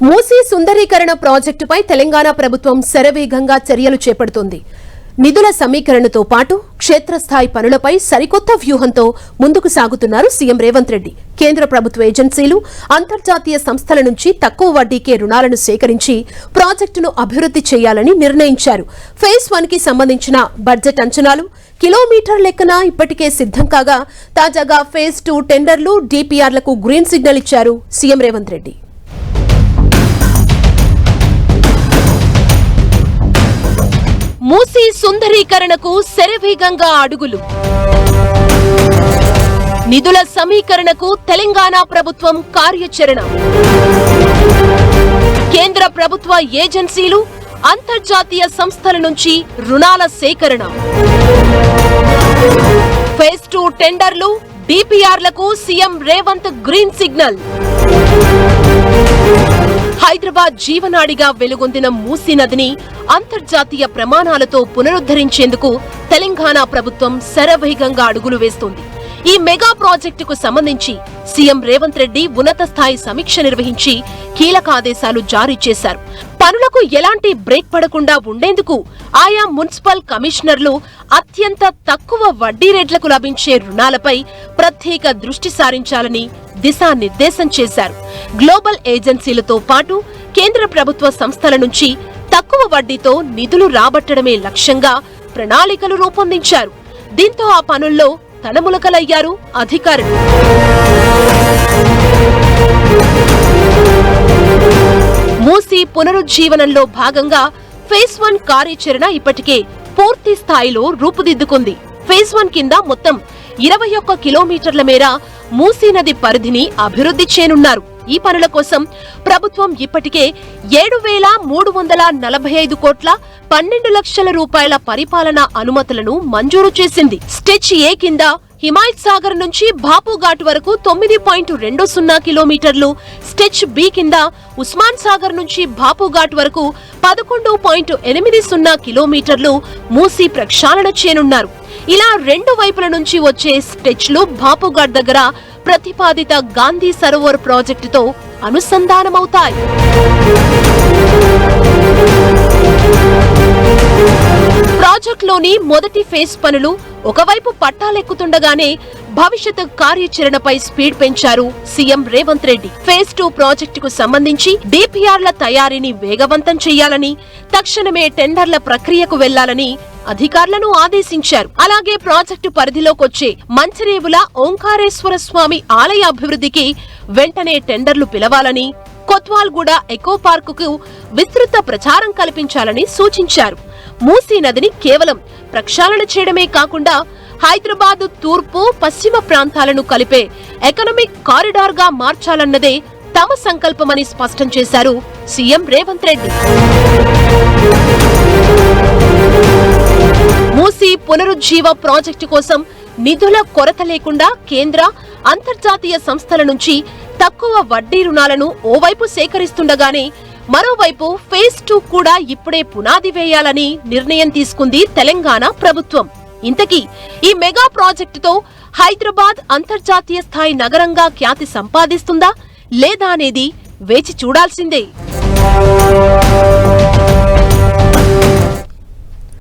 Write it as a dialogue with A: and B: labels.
A: మూసీ సుందరీకరణ ప్రాజెక్టుపై తెలంగాణ ప్రభుత్వం శరవేగంగా చర్యలు చేపడుతోంది. నిధుల సమీకరణతో పాటు క్షేత్రస్థాయి పనులపై సరికొత్త వ్యూహంతో ముందుకు సాగుతున్నారు సీఎం రేవంత్ రెడ్డి. కేంద్ర ప్రభుత్వ ఏజెన్సీలు, అంతర్జాతీయ సంస్థల నుంచి తక్కువ వడ్డీకే రుణాలను సేకరించి ప్రాజెక్టును అభివృద్ది చేయాలని నిర్ణయించారు. ఫేజ్ 1 కి సంబంధించిన బడ్జెట్ అంచనాలు కిలోమీటర్ లెక్కన ఇప్పటికే సిద్ధం కాగా, తాజాగా ఫేజ్ 2 టెండర్లు, డీపీఆర్లకు గ్రీన్ సిగ్నల్ ఇచ్చారు సీఎం రేవంత్ రెడ్డి. మూసీ సుందరీకరణకు శరవేగంగా అడుగులు. నిధుల సమీకరణకు తెలంగాణ ప్రభుత్వం కార్యాచరణ. కేంద్ర ప్రభుత్వ ఏజెన్సీలు, అంతర్జాతీయ సంస్థల నుంచి రుణాల సేకరణ. ఫేజ్ 2 టెండర్లు, డీపీఆర్లకు CM Revanth green signal. Hyderabad జీవనాడిగా వెలుగొందిన మూసీ నదిని అంతర్జాతీయ ప్రమాణాలతో పునరుద్ధరించేందుకు తెలంగాణ ప్రభుత్వం శరవేగంగా అడుగులు వేస్తోంది. ఈ మెగా ప్రాజెక్టుకు సంబంధించి సీఎం రేవంత్ రెడ్డి ఉన్నత స్థాయి సమీక్ష నిర్వహించి కీలక ఆదేశాలు జారీ చేశారు. పనులకు ఎలాంటి బ్రేక్ పడకుండా ఉండేందుకు ఆయా మున్సిపల్ కమిషనర్లు అత్యంత తక్కువ వడ్డీ రేట్లకు లభించే రుణాలపై ప్రత్యేక దృష్టి సారించాలని దిశానిర్దేశం చేశారు. గ్లోబల్ ఏజెన్సీలతో పాటు కేంద్ర ప్రభుత్వ సంస్థల నుంచి తక్కువ వడ్డీతో నిధులు రాబట్టడమే లక్ష్యంగా ప్రణాళికలు రూపొందించారు. దీంతో ఆ పనుల్లో తలములకలయ్యారు అధికారులు. మూసీ పునరుజ్జీవనంలో భాగంగా ఫేజ్ 1 కార్యాచరణ ఇప్పటికే పూర్తి స్థాయిలో రూపుదిద్దుకుంది. ఫేజ్ 1 కింద మొత్తం 21 కిలోమీటర్ల మేర మూసీ నది పరిధిని అభివృద్ధి చేయనున్నారు. ఈ పనుల కోసం ప్రభుత్వం ఇప్పటికే 7,345 కోట్ల 12 లక్షల రూపాయల పరిపాలనా అనుమతులను మంజూరు చేసింది. స్టెచ్ ఏ కింద హిమాయత్ సాగర్ నుంచి బాపుఘాట్ వరకు 9.20 కిలోమీటర్లు, స్టెచ్ బి కింద ఉస్మాన్ సాగర్ నుంచి బాపుఘాట్ వరకు 11.80 కిలోమీటర్లు మూసీ ప్రక్షాళన చేయనున్నారు. ఇలా రెండు వైపుల నుంచి వచ్చే స్టెచ్లు బాపుఘాట్ దగ్గర ప్రతిపాదిత గాంధీ సరోవర్ ప్రాజెక్టుతో అనుసంధానమవుతాయి. ప్రాజెక్టులోని మొదటి ఫేజ్ పనులు ఒకవైపు పట్టాలెక్కుతుండగానే భవిష్యత్ కార్యాచరణపై స్పీడ్ పెంచారు సీఎం రేవంత్ రెడ్డి. ఫేజ్ 2 ప్రాజెక్టుకు సంబంధించి డీపీఆర్ల తయారీని వేగవంతం చేయాలని, తక్షణమే టెండర్ల ప్రక్రియకు వెళ్లాలని అధికారులను ఆదేశించారు. అలాగే ప్రాజెక్టు పరిధిలోకొచ్చే మంచిరేవుల ఓంకారేశ్వర స్వామి ఆలయ అభివృద్ధికి వెంటనే టెండర్లు పిలవాలని, కొత్వాల్గూడ ఎకో పార్కుకు విస్తృత ప్రచారం కల్పించాలని సూచించారు. మూసీ నదిని కేవలం ప్రక్షాళన చేయడమే కాకుండా హైదరాబాద్ తూర్పు, పశ్చిమ ప్రాంతాలను కలిపే ఎకనామిక్ కారిడార్ గా మార్చాలన్నదే తమ సంకల్పమని స్పష్టం చేశారు సీఎం రేవంత్ రెడ్డి. మూసీ పునరుజ్జీవ ప్రాజెక్టు కోసం నిధుల కొరత లేకుండా కేంద్ర, అంతర్జాతీయ సంస్థల నుంచి తక్కువ వడ్డీ రుణాలను ఓవైపు సేకరిస్తుండగానే మరోవైపు ఫేజ్ 2 కూడా ఇప్పుడే పునాది వేయాలని నిర్ణయం తీసుకుంది తెలంగాణ ప్రభుత్వం. ఇంతకీ ఈ మెగా ప్రాజెక్టుతో హైదరాబాద్ అంతర్జాతీయ స్థాయి నగరంగా ఖ్యాతి సంపాదిస్తుందా లేదా అనేది వేచి చూడాల్సిందే.